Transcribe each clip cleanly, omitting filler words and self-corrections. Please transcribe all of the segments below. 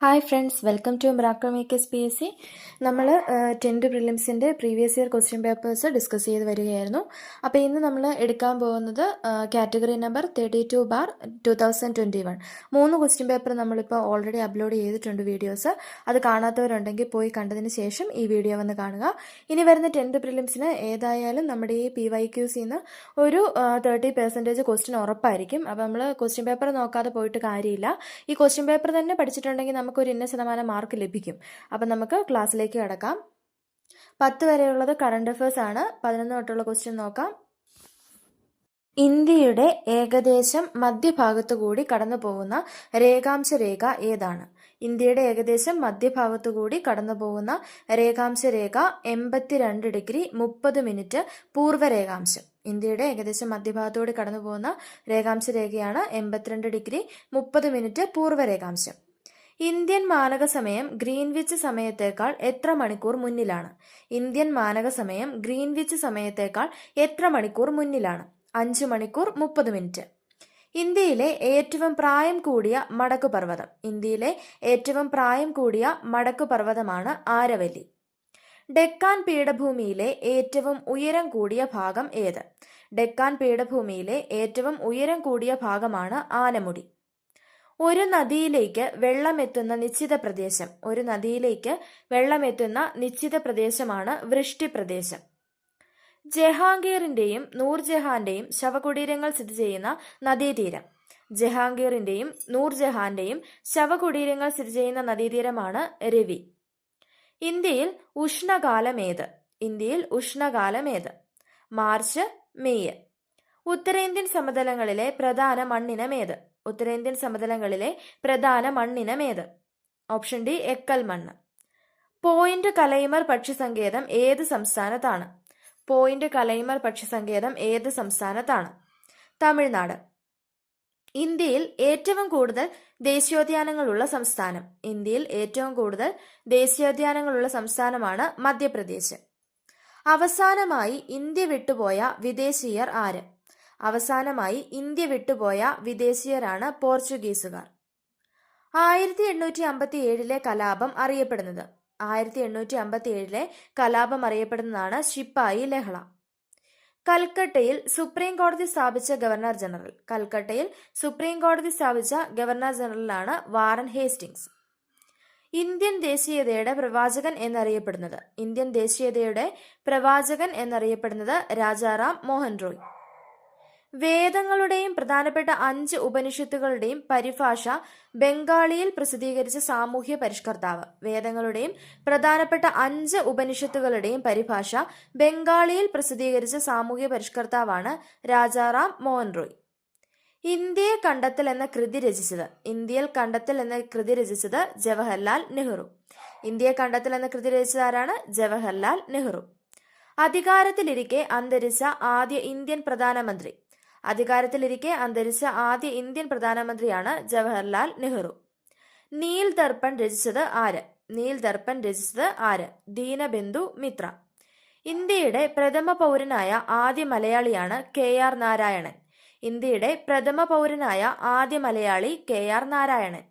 Hi friends, welcome to miracle makers PSC. നമ്മൾ 10th പ്രിലിംസിൻ്റെ previous year question papers discuss ചെയ്ത് വരികയായിരുന്നു. അപ്പോൾ ഇന്ന് നമ്മൾ എടുക്കാൻ പോകുന്നത് കാറ്റഗറി നമ്പർ 32/2021 3 ക്വസ്റ്റ്യൻ പേപ്പർ നമ്മളിപ്പോൾ ഓൾറെഡി അപ്ലോഡ് ചെയ്തിട്ടുണ്ട് വീഡിയോസ്. അത് കാണാത്തവരുണ്ടെങ്കിൽ പോയി കണ്ടതിന് ശേഷം ഈ വീഡിയോ വന്ന് കാണുക. ഇനി വരുന്ന 10th പ്രിലിംസിന് ഏതായാലും നമ്മുടെ ഈ PYQCന്ന് ഒരു 30% ക്വസ്റ്റ്യൻ ഉറപ്പായിരിക്കും. അപ്പോൾ നമ്മൾ ക്വസ്റ്റ്യൻ പേപ്പർ നോക്കാതെ പോയിട്ട് കാര്യമില്ല. ഈ ക്വസ്റ്റ്യൻ പേപ്പർ തന്നെ പഠിച്ചിട്ടുണ്ടെങ്കിൽ നമുക്കൊരു ഇന്ന ശതമാനം മാർക്ക് ലഭിക്കും. അപ്പം നമുക്ക് ക്ലാസ്സിലേക്ക് കടക്കാം. 10 വരെയുള്ളത് കറണ്ട് അഫയേഴ്സ് ആണ്. 11 തൊട്ടുള്ള ക്വസ്റ്റ്യൻ നോക്കാം. ഇന്ത്യയുടെ ഏകദേശം മധ്യഭാഗത്തു കൂടി കടന്നു പോകുന്ന രേഖാംശ രേഖ ഏതാണ്? ഇന്ത്യയുടെ ഏകദേശം മധ്യഭാഗത്തു കൂടി കടന്നു പോകുന്ന രേഖാംശ രേഖ 82 ഡിഗ്രി 30 മിനിറ്റ് പൂർവ്വരേഖാംശം. ഇന്ത്യയുടെ ഏകദേശം മധ്യഭാഗത്തുകൂടി കടന്നു പോകുന്ന രേഖാംശ രേഖയാണ് 82 ഡിഗ്രി 30 മിനിറ്റ് പൂർവ്വരേഖാംശം. ഇന്ത്യൻ മാനക സമയം ഗ്രീൻവിച്ച് സമയത്തേക്കാൾ എത്ര മണിക്കൂർ മുന്നിലാണ്? ഇന്ത്യൻ മാനക സമയം ഗ്രീൻവിച്ച് സമയത്തേക്കാൾ എത്ര മണിക്കൂർ മുന്നിലാണ്? 5 മണിക്കൂർ 30 മിനിറ്റ്. ഇന്ത്യയിലെ ഏറ്റവും പ്രായം കൂടിയ മടക്കുപർവ്വതം. ഇന്ത്യയിലെ ഏറ്റവും പ്രായം കൂടിയ മടക്കുപർവ്വതമാണ് ആരവല്ലി. ഡെക്കാൻ പീഠഭൂമിയിലെ ഏറ്റവും ഉയരം കൂടിയ ഭാഗം ഏത്? ഡെക്കാൻ പീഠഭൂമിയിലെ ഏറ്റവും ഉയരം കൂടിയ ഭാഗമാണ് ആനമുടി. ഒരു നദിയിലേക്ക് വെള്ളമെത്തുന്ന നിശ്ചിത പ്രദേശം. ഒരു നദിയിലേക്ക് വെള്ളമെത്തുന്ന നിശ്ചിത പ്രദേശമാണ് വൃഷ്ടിപ്രദേശം. ജഹാംഗീറിന്റെയും നൂർജഹാന്റെയും ശവകുടീരങ്ങൾ സ്ഥിതി ചെയ്യുന്ന നദീതീരം. ജഹാംഗീറിന്റെയും നൂർജഹാന്റെയും ശവകുടീരങ്ങൾ സ്ഥിതി ചെയ്യുന്ന നദീതീരമാണ് രവി. ഇന്ത്യയിൽ ഉഷ്ണകാലമേത്? ഇന്ത്യയിൽ ഉഷ്ണകാലമേത്? March, May. ഉത്തരേന്ത്യൻ സമതലങ്ങളിലെ പ്രധാന മണ്ണിനമേത്? ഉത്തരേന്ത്യൻ സമതലങ്ങളിലെ പ്രധാന മണ്ണിനമേത്? ഓപ്ഷൻ ഡി, എക്കൽ മണ്ണ്. പോയിന്റ് കലൈമർ പക്ഷിസങ്കേതം ഏത് സംസ്ഥാനത്താണ്? പോയിന്റ് കലൈമർ പക്ഷിസങ്കേതം ഏത് സംസ്ഥാനത്താണ്? തമിഴ്നാട്. ഇന്ത്യയിൽ ഏറ്റവും കൂടുതൽ ദേശീയോദ്യാനങ്ങളുള്ള സംസ്ഥാനം. ഇന്ത്യയിൽ ഏറ്റവും കൂടുതൽ ദേശീയോദ്യാനങ്ങളുള്ള സംസ്ഥാനമാണ് മധ്യപ്രദേശ്. അവസാനമായി ഇന്ത്യ വിട്ടുപോയ വിദേശീയർ ആര്? അവസാനമായി ഇന്ത്യ വിട്ടുപോയ വിദേശീയരാണ് പോർച്ചുഗീസുകാർ. 1857 കലാപം അറിയപ്പെടുന്നത്. 1857 കലാപം അറിയപ്പെടുന്നതാണ് ശിപ്പായി ലഹള. കൽക്കട്ടയിൽ സുപ്രീം കോടതി സ്ഥാപിച്ച ഗവർണർ ജനറൽ. കൽക്കട്ടയിൽ സുപ്രീം കോടതി സ്ഥാപിച്ച ഗവർണർ ജനറലാണ് വാറൻ ഹേസ്റ്റിങ്സ്. ഇന്ത്യൻ ദേശീയതയുടെ പ്രവാചകൻ എന്നറിയപ്പെടുന്നത്. ഇന്ത്യൻ ദേശീയതയുടെ പ്രവാചകൻ എന്നറിയപ്പെടുന്നത് രാജാറാം മോഹൻ റോയ്. വേദങ്ങളുടെയും പ്രധാനപ്പെട്ട 5 ഉപനിഷത്തുകളുടെയും പരിഭാഷ ബംഗാളിയിൽ പ്രസിദ്ധീകരിച്ച സാമൂഹ്യ പരിഷ്കർത്താവ്. വേദങ്ങളുടെയും പ്രധാനപ്പെട്ട 5 ഉപനിഷത്തുകളുടെയും പരിഭാഷ ബംഗാളിയിൽ പ്രസിദ്ധീകരിച്ച സാമൂഹ്യ പരിഷ്കർത്താവാണ് രാജാറാം മോഹൻ റോയ്. ഇന്ത്യയെ കണ്ടെത്തൽ എന്ന കൃതി രചിച്ചത്. ഇന്ത്യയിൽ കണ്ടെത്തൽ എന്ന കൃതി രചിച്ചത് ജവഹർലാൽ നെഹ്റു. ഇന്ത്യയെ കണ്ടെത്തൽ എന്ന കൃതി രചിച്ചത് ആരാണ്? ജവഹർലാൽ നെഹ്റു. അധികാരത്തിലിരിക്കെ അന്തരിച്ച ആദ്യ ഇന്ത്യൻ പ്രധാനമന്ത്രി. അധികാരത്തിലിരിക്കെ അന്തരിച്ച ആദ്യ ഇന്ത്യൻ പ്രധാനമന്ത്രിയാണ് ജവഹർലാൽ നെഹ്റു. നീൽ ദർപ്പൺ രചിച്ചത് ആര്? നീൽ ദർപ്പൺ രചിച്ചത് ആര്? ദീനബന്ധു മിത്ര. ഇന്ത്യയുടെ പ്രഥമ പൗരനായ ആദ്യ മലയാളിയാണ് KR നാരായണൻ. ഇന്ത്യയുടെ പ്രഥമ പൗരനായ ആദ്യ മലയാളി KR നാരായണൻ.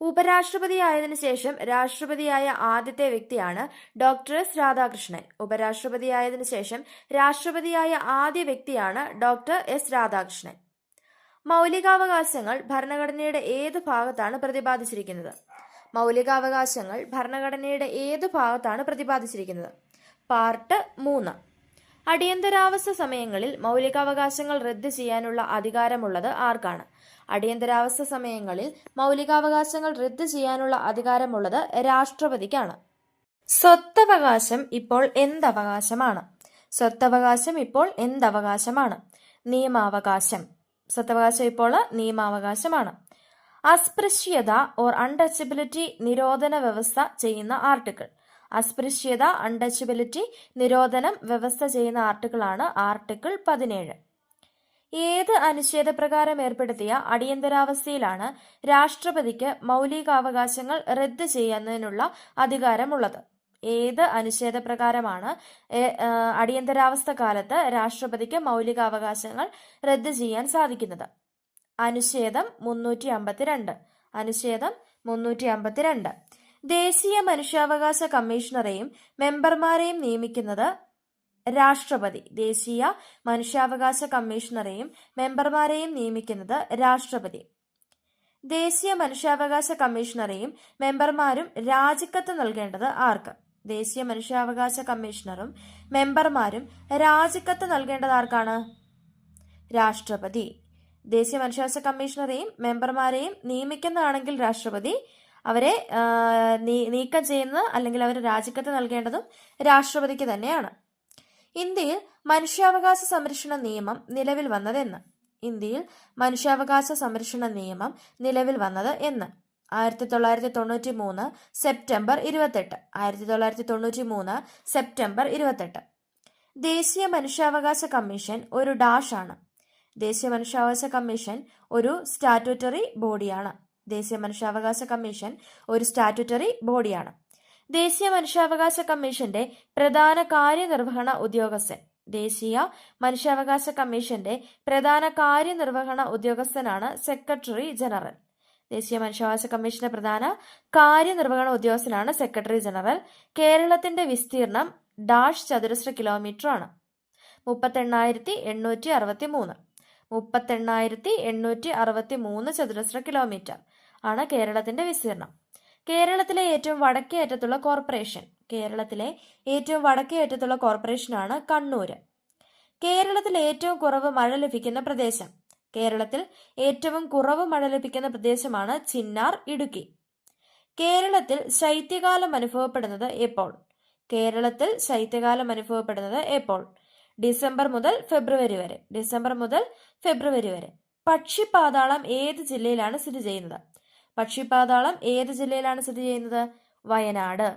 ഉപരാഷ്ട്രപതിയായതിനു ശേഷം രാഷ്ട്രപതിയായ ആദ്യത്തെ വ്യക്തിയാണ് ഡോക്ടർ എസ് രാധാകൃഷ്ണൻ. ഉപരാഷ്ട്രപതിയായതിനു ശേഷം രാഷ്ട്രപതിയായ ആദ്യ വ്യക്തിയാണ് ഡോക്ടർ എസ് രാധാകൃഷ്ണൻ. മൗലികാവകാശങ്ങൾ ഭരണഘടനയുടെ ഏത് ഭാഗത്താണ് പ്രതിപാദിച്ചിരിക്കുന്നത്? മൗലികാവകാശങ്ങൾ ഭരണഘടനയുടെ ഏത് ഭാഗത്താണ് പ്രതിപാദിച്ചിരിക്കുന്നത്? പാർട്ട് 3. അടിയന്തരാവസ്ഥ സമയങ്ങളിൽ മൗലികാവകാശങ്ങൾ റദ്ദ് ചെയ്യാനുള്ള അധികാരമുള്ളത് ആർക്കാണ്? അടിയന്തരാവസ്ഥ സമയങ്ങളിൽ മൗലികാവകാശങ്ങൾ റദ്ദ് ചെയ്യാനുള്ള അധികാരമുള്ളത് രാഷ്ട്രപതിക്കാണ്. സ്വത്തവകാശം ഇപ്പോൾ എന്തവകാശമാണ്? സ്വത്തവകാശം ഇപ്പോൾ എന്തവകാശമാണ്? നിയമാവകാശം. സ്വത്തവകാശം ഇപ്പോൾ നിയമാവകാശമാണ്. അസ്പൃശ്യത ഓർ അൺടച്ചബിലിറ്റി നിരോധന വ്യവസ്ഥ ചെയ്യുന്ന ആർട്ടിക്കിൾ. അസ്പൃശ്യത അൺടച്ചബിലിറ്റി നിരോധനം വ്യവസ്ഥ ചെയ്യുന്ന ആർട്ടിക്കിളാണ് ആർട്ടിക്കിൾ 17. ഏത് അനുച്ഛേദപ്രകാരം ഏർപ്പെടുത്തിയ അടിയന്തരാവസ്ഥയിലാണ് രാഷ്ട്രപതിക്ക് മൗലികാവകാശങ്ങൾ റദ്ദ് ചെയ്യുന്നതിനുള്ള അധികാരമുള്ളത്? ഏത് അനുച്ഛേദപ്രകാരമാണ് അടിയന്തരാവസ്ഥ കാലത്ത് രാഷ്ട്രപതിക്ക് മൗലികാവകാശങ്ങൾ റദ്ദ് ചെയ്യാൻ സാധിക്കുന്നത്? അനുച്ഛേദം 352. അനുച്ഛേദം 352. ദേശീയ മനുഷ്യാവകാശ കമ്മീഷണറെയും മെമ്പർമാരെയും നിയമിക്കുന്നത് രാഷ്ട്രപതി. ദേശീയ മനുഷ്യാവകാശ കമ്മീഷണറെയും മെമ്പർമാരെയും നിയമിക്കുന്നത് രാഷ്ട്രപതി. ദേശീയ മനുഷ്യാവകാശ കമ്മീഷണറെയും മെമ്പർമാരും രാജിക്കത്ത് നൽകേണ്ടത് ആർക്ക്? ദേശീയ മനുഷ്യാവകാശ കമ്മീഷണറും മെമ്പർമാരും രാജിക്കത്ത് നൽകേണ്ടത് ആർക്കാണ്? രാഷ്ട്രപതി. ദേശീയ മനുഷ്യാവകാശ കമ്മീഷണറെയും മെമ്പർമാരെയും നിയമിക്കുന്നതാണെങ്കിൽ രാഷ്ട്രപതി, അവരെ നീക്കം ചെയ്യുന്നത് അല്ലെങ്കിൽ അവർ രാജിക്കത്ത് നൽകേണ്ടതും രാഷ്ട്രപതിക്ക് തന്നെയാണ്. ഇന്ത്യയിൽ മനുഷ്യാവകാശ സംരക്ഷണ നിയമം നിലവിൽ വന്നതെന്ന്? ഇന്ത്യയിൽ മനുഷ്യാവകാശ സംരക്ഷണ നിയമം നിലവിൽ വന്നത് എന്ന്? 1993 സെപ്റ്റംബർ 28. 1993 സെപ്റ്റംബർ 28. ദേശീയ മനുഷ്യാവകാശ കമ്മീഷൻ ഒരു ഡാഷ് ആണ്. ദേശീയ മനുഷ്യാവകാശ കമ്മീഷൻ ഒരു സ്റ്റാറ്റ്യൂട്ടറി ബോഡിയാണ്. ദേശീയ മനുഷ്യാവകാശ കമ്മീഷൻ ഒരു സ്റ്റാറ്റ്യൂട്ടറി ബോഡിയാണ്. ദേശീയ മനുഷ്യാവകാശ കമ്മീഷന്റെ പ്രധാന കാര്യനിർവഹണ ഉദ്യോഗസ്ഥൻ? ദേശീയ മനുഷ്യാവകാശ കമ്മീഷന്റെ പ്രധാന കാര്യനിർവഹണ ഉദ്യോഗസ്ഥനാണ് സെക്രട്ടറി ജനറൽ. ദേശീയ മനുഷ്യാവകാശ കമ്മീഷന്റെ പ്രധാന കാര്യനിർവഹണ ഉദ്യോഗസ്ഥനാണ് സെക്രട്ടറി ജനറൽ. കേരളത്തിന്റെ വിസ്തീർണം ഡാഷ് ചതുരശ്ര കിലോമീറ്റർ ആണ്. 38,863. 38,863 ചതുരശ്ര കിലോമീറ്റർ ആണ് കേരളത്തിന്റെ വിസ്തീർണം. കേരളത്തിലെ ഏറ്റവും വടക്കേ അറ്റത്തുള്ള കോർപ്പറേഷൻ? കേരളത്തിലെ ഏറ്റവും വടക്കേ അറ്റത്തുള്ള കോർപ്പറേഷനാണ് കണ്ണൂര്. കേരളത്തിൽ ഏറ്റവും കുറവ് മഴ ലഭിക്കുന്ന പ്രദേശം? കേരളത്തിൽ ഏറ്റവും കുറവ് മഴ ലഭിക്കുന്ന പ്രദേശമാണ് ചിന്നാർ, ഇടുക്കി. കേരളത്തിൽ ശൈത്യകാലം അനുഭവപ്പെടുന്നത് എപ്പോൾ? കേരളത്തിൽ ശൈത്യകാലം അനുഭവപ്പെടുന്നത് എപ്പോൾ? ഡിസംബർ മുതൽ ഫെബ്രുവരി വരെ. ഡിസംബർ മുതൽ ഫെബ്രുവരി വരെ. പക്ഷിപ്പാതാളം ഏത് ജില്ലയിലാണ് സ്ഥിതി ചെയ്യുന്നത്? പക്ഷിപ്പാതാളം ഏത് ജില്ലയിലാണ് സ്ഥിതി ചെയ്യുന്നത്? വയനാട്.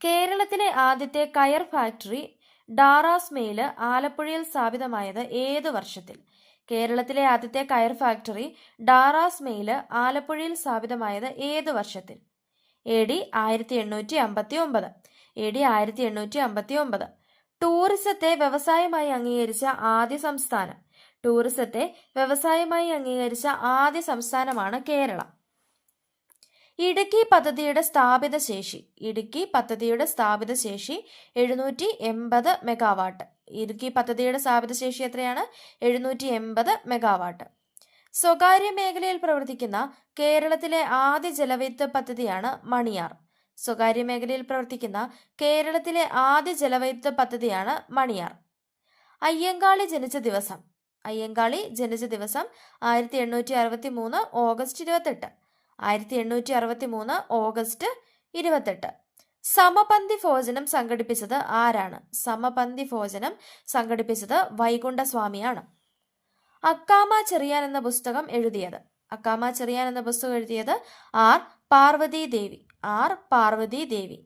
കേരളത്തിലെ ആദ്യത്തെ കയർ ഫാക്ടറി ഡാറാസ് മെയില് ആലപ്പുഴയിൽ സ്ഥാപിതമായത് ഏതു വർഷത്തിൽ? കേരളത്തിലെ ആദ്യത്തെ കയർ ഫാക്ടറി ഡാറാസ് മെയില് ആലപ്പുഴയിൽ സ്ഥാപിതമായത് ഏതു വർഷത്തിൽ? AD 1859. AD 1859. ടൂറിസത്തെ വ്യവസായമായി അംഗീകരിച്ച ആദ്യ സംസ്ഥാനം? ടൂറിസത്തെ വ്യവസായമായി അംഗീകരിച്ച ആദ്യ സംസ്ഥാനമാണ് കേരളം. ഇടുക്കി പദ്ധതിയുടെ സ്ഥാപിത ശേഷി? ഇടുക്കി പദ്ധതിയുടെ സ്ഥാപിത ശേഷി 780 മെഗാവാട്ട്. ഇടുക്കി പദ്ധതിയുടെ സ്ഥാപിത ശേഷി എത്രയാണ്? 780 മെഗാവാട്ട്. സ്വകാര്യ മേഖലയിൽ പ്രവർത്തിക്കുന്ന കേരളത്തിലെ ആദ്യ ജലവൈദ്യുത പദ്ധതിയാണ് മണിയാർ. സ്വകാര്യ മേഖലയിൽ പ്രവർത്തിക്കുന്ന കേരളത്തിലെ ആദ്യ ജലവൈദ്യുത പദ്ധതിയാണ് മണിയാർ. അയ്യങ്കാളി ജനിച്ച ദിവസം? അയ്യങ്കാളി ജനിച്ച ദിവസം 1863 ഓഗസ്റ്റ് 28. 1863 ഓഗസ്റ്റ് 28. സമപന്തി ഭോജനം സംഘടിപ്പിച്ചത് ആരാണ്? സമപന്തി ഭോജനം സംഘടിപ്പിച്ചത് വൈകുണ്ഠസ്വാമിയാണ്. അക്കാമ ചെറിയാൻ എന്ന പുസ്തകം എഴുതിയത്? അക്കാമ ചെറിയാൻ എന്ന പുസ്തകം എഴുതിയത് ആർ പാർവതി ദേവി. ആർ പാർവതി ദേവി.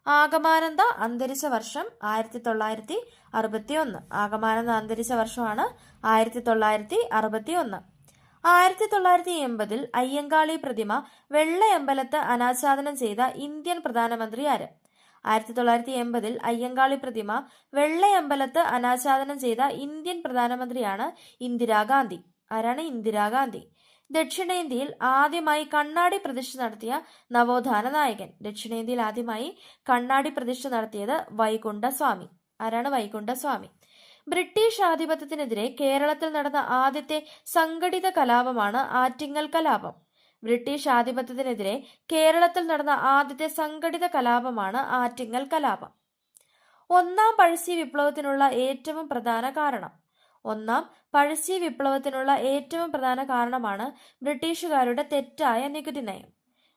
ആഗമാനന്ദ അന്തരിച്ച വർഷം 1961. ആഗമാനന്ദ അന്തരിച്ച വർഷമാണ് 1961. 1980 അയ്യങ്കാളി പ്രതിമ വെള്ളയമ്പലത്ത് അനാച്ഛാദനം ചെയ്ത ഇന്ത്യൻ പ്രധാനമന്ത്രി ആര്? 1980 അയ്യങ്കാളി പ്രതിമ വെള്ളയമ്പലത്ത് അനാച്ഛാദനം ചെയ്ത ഇന്ത്യൻ പ്രധാനമന്ത്രിയാണ് ഇന്ദിരാഗാന്ധി. ആരാണ്? ഇന്ദിരാഗാന്ധി. ദക്ഷിണേന്ത്യയിൽ ആദ്യമായി കണ്ണാടി പ്രതിഷ്ഠ നടത്തിയ നവോത്ഥാന നായകൻ? ദക്ഷിണേന്ത്യയിൽ ആദ്യമായി കണ്ണാടി പ്രതിഷ്ഠ നടത്തിയത് വൈകുണ്ഠസ്വാമി. ആരാണ്? വൈകുണ്ഠസ്വാമി. ബ്രിട്ടീഷ് ആധിപത്യത്തിനെതിരെ കേരളത്തിൽ നടന്ന ആദ്യത്തെ സംഘടിത കലാപമാണ് ആറ്റിങ്ങൽ കലാപം. ബ്രിട്ടീഷ് ആധിപത്യത്തിനെതിരെ കേരളത്തിൽ നടന്ന ആദ്യത്തെ സംഘടിത കലാപമാണ് ആറ്റിങ്ങൽ കലാപം. ഒന്നാം പഴശ്ശി വിപ്ലവത്തിനുള്ള ഏറ്റവും പ്രധാന കാരണം? ഒന്നാം പഴശ്ശി വിപ്ലവത്തിനുള്ള ഏറ്റവും പ്രധാന കാരണമാണ് ബ്രിട്ടീഷുകാരുടെ തെറ്റായ നികുതി നയം.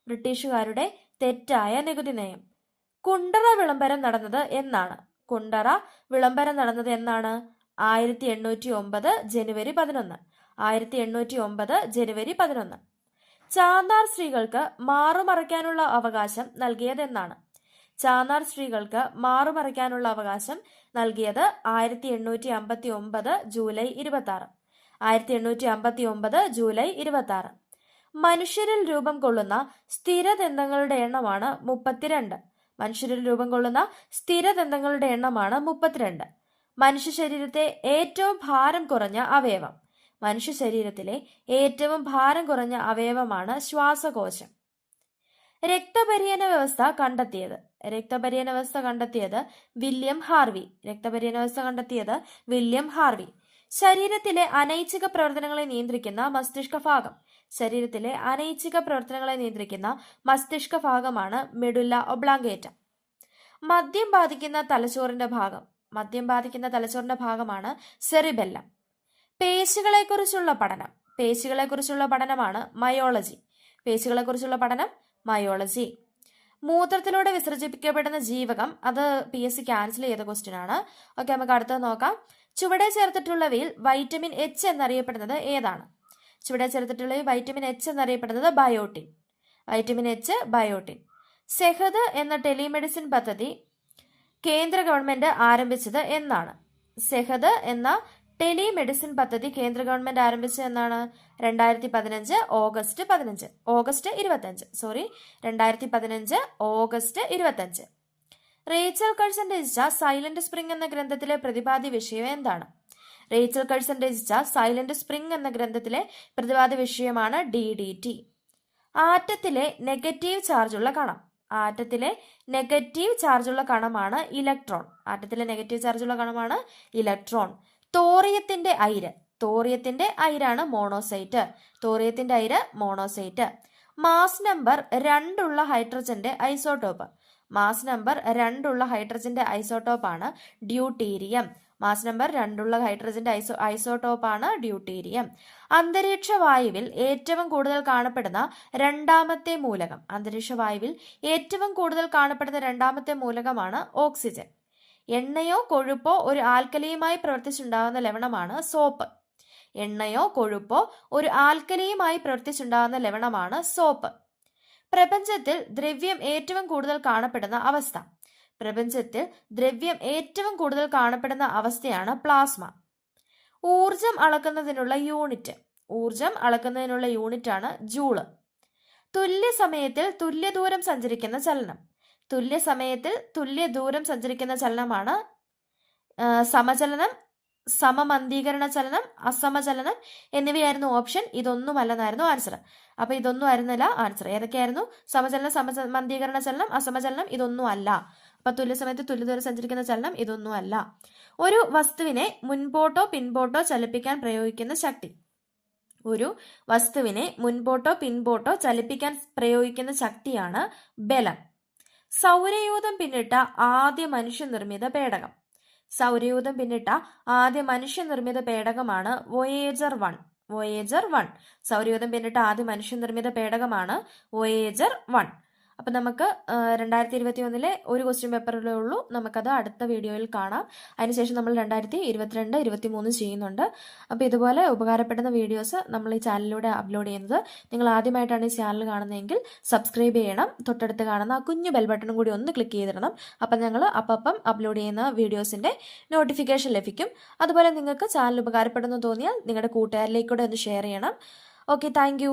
ബ്രിട്ടീഷുകാരുടെ തെറ്റായ നികുതി നയം. കുണ്ടറ വിളംബരം നടന്നത് എന്നാണ്? കുണ്ടറ വിളംബരം നടന്നത് എന്നാണ്? 1809 ജനുവരി 11. 1809 ജനുവരി 11. ചാന്നാർ സ്ത്രീകൾക്ക് മാറുമറയ്ക്കാനുള്ള അവകാശം നൽകിയതെന്നാണ്? ചാന്നാർ സ്ത്രീകൾക്ക് മാറുമറയ്ക്കാനുള്ള അവകാശം നൽകിയത് 1859 ജൂലൈ 26. 1859 ജൂലൈ 26. മനുഷ്യരിൽ രൂപം കൊള്ളുന്ന സ്ഥിരദന്തങ്ങളുടെ എണ്ണമാണ് 32. മനുഷ്യരിൽ രൂപം കൊള്ളുന്ന സ്ഥിരദന്തങ്ങളുടെ എണ്ണമാണ് 32. മനുഷ്യ ശരീരത്തെ ഏറ്റവും ഭാരം കുറഞ്ഞ അവയവം? മനുഷ്യ ശരീരത്തിലെ ഏറ്റവും ഭാരം കുറഞ്ഞ അവയവമാണ് ശ്വാസകോശം. രക്തപര്യന വ്യവസ്ഥ കണ്ടെത്തിയത് വില്യം ഹാർവി. ശരീരത്തിലെ അനൈച്ഛിക പ്രവർത്തനങ്ങളെ നിയന്ത്രിക്കുന്ന മസ്തിഷ്ക ഭാഗമാണ് മെഡുല്ല ഒബ്ലാങ്കേറ്റ. മദ്യം ബാധിക്കുന്ന തലച്ചോറിന്റെ ഭാഗമാണ് സെറിബെല്ലം. പേശികളെക്കുറിച്ചുള്ള പഠനമാണ് മയോളജി. മൂത്രത്തിലൂടെ വിസർജിപ്പിക്കപ്പെടുന്ന ജീവകം, അത് PSC ക്യാൻസൽ ചെയ്ത ക്വസ്റ്റ്യൻ ആണ്. ഓക്കെ, നമുക്ക് അടുത്തത് നോക്കാം. ചുവടെ ചേർത്തിട്ടുള്ളവയിൽ വൈറ്റമിൻ എച്ച് എന്നറിയപ്പെടുന്നത് ഏതാണ്? ബയോട്ടിൻ. സെഹദ് എന്ന ടെലിമെഡിസിൻ പദ്ധതി കേന്ദ്ര ഗവൺമെന്റ് ആരംഭിച്ചത് എന്നാണ്? 2015 ഓഗസ്റ്റ് 25. റേച്ചൽ കഴ്സൺ രചിച്ച സൈലന്റ് സ്പ്രിംഗ് എന്ന ഗ്രന്ഥത്തിലെ പ്രതിപാദ്യ വിഷയം എന്താണ്? DDT. ആറ്റത്തിലെ നെഗറ്റീവ് ചാർജുള്ള കണമാണ് ഇലക്ട്രോൺ. തോറിയത്തിന്റെ അയിരാണ് മോണോസൈറ്റ്. മാസ് നമ്പർ 2 ഉള്ള ഹൈഡ്രജന്റെ ഐസോട്ടോപ്പാണ് ഡ്യൂട്ടീരിയം. അന്തരീക്ഷ വായുവിൽ ഏറ്റവും കൂടുതൽ കാണപ്പെടുന്ന രണ്ടാമത്തെ മൂലകമാണ് ഓക്സിജൻ. എണ്ണയോ കൊഴുപ്പോ ഒരു ആൽക്കലിയുമായി പ്രവർത്തിച്ചുണ്ടാകുന്ന ലവണമാണ് സോപ്പ്. പ്രപഞ്ചത്തിൽ ദ്രവ്യം ഏറ്റവും കൂടുതൽ കാണപ്പെടുന്ന അവസ്ഥയാണ് പ്ലാസ്മ. ഊർജം അളക്കുന്നതിനുള്ള യൂണിറ്റാണ് ജൂള്. തുല്യസമയത്തിൽ തുല്യദൂരം സഞ്ചരിക്കുന്ന ചലനമാണ് സമചലനം, സമമന്ദീകരണ ചലനം, അസമചലനം എന്നിവയായിരുന്നു ഓപ്ഷൻ. ഇതൊന്നുമല്ലെന്നായിരുന്നു ആൻസർ. അപ്പൊ ഇതൊന്നും ആയിരുന്നില്ല ആൻസർ. ഏതൊക്കെയായിരുന്നു? സമചലനം, സമമന്ദീകരണ ചലനം, അസമചലനം, ഇതൊന്നും അല്ല. അപ്പൊ തുല്യസമയത്ത് തുല്യദൂരം സഞ്ചരിക്കുന്ന ചലനം ഇതൊന്നും അല്ല. ഒരു വസ്തുവിനെ മുൻപോട്ടോ പിൻപോട്ടോ ചലിപ്പിക്കാൻ പ്രയോഗിക്കുന്ന ശക്തിയാണ് ബലം. സൗരയൂഥം പിന്നിട്ട ആദ്യ മനുഷ്യനിർമ്മിത പേടകമാണ് വോയേജർ 1. വോയേജർ 1. അപ്പം നമുക്ക് 2021 ഒരു ക്വസ്റ്റ്യൻ പേപ്പറിലേ ഉള്ളൂ. നമുക്കത് അടുത്ത വീഡിയോയിൽ കാണാം. അതിനുശേഷം നമ്മൾ 2022, 2023 ചെയ്യുന്നുണ്ട്. അപ്പോൾ ഇതുപോലെ ഉപകാരപ്പെടുന്ന വീഡിയോസ് നമ്മൾ ഈ ചാനലിലൂടെ അപ്ലോഡ് ചെയ്യുന്നത്. നിങ്ങൾ ആദ്യമായിട്ടാണ് ഈ ചാനൽ കാണുന്നതെങ്കിൽ സബ്സ്ക്രൈബ് ചെയ്യണം. തൊട്ടടുത്ത് കാണുന്ന ആ കുഞ്ഞു ബെൽ ബട്ടണും കൂടി ഒന്ന് ക്ലിക്ക് ചെയ്തിടണം. അപ്പം ഞങ്ങൾ അപ്പം അപ്ലോഡ് ചെയ്യുന്ന വീഡിയോസിൻ്റെ നോട്ടിഫിക്കേഷൻ ലഭിക്കും. അതുപോലെ നിങ്ങൾക്ക് ചാനൽ ഉപകാരപ്പെടുന്നു തോന്നിയാൽ നിങ്ങളുടെ കൂട്ടുകാരിലേക്കൂടെ ഒന്ന് ഷെയർ ചെയ്യണം. Okay, thank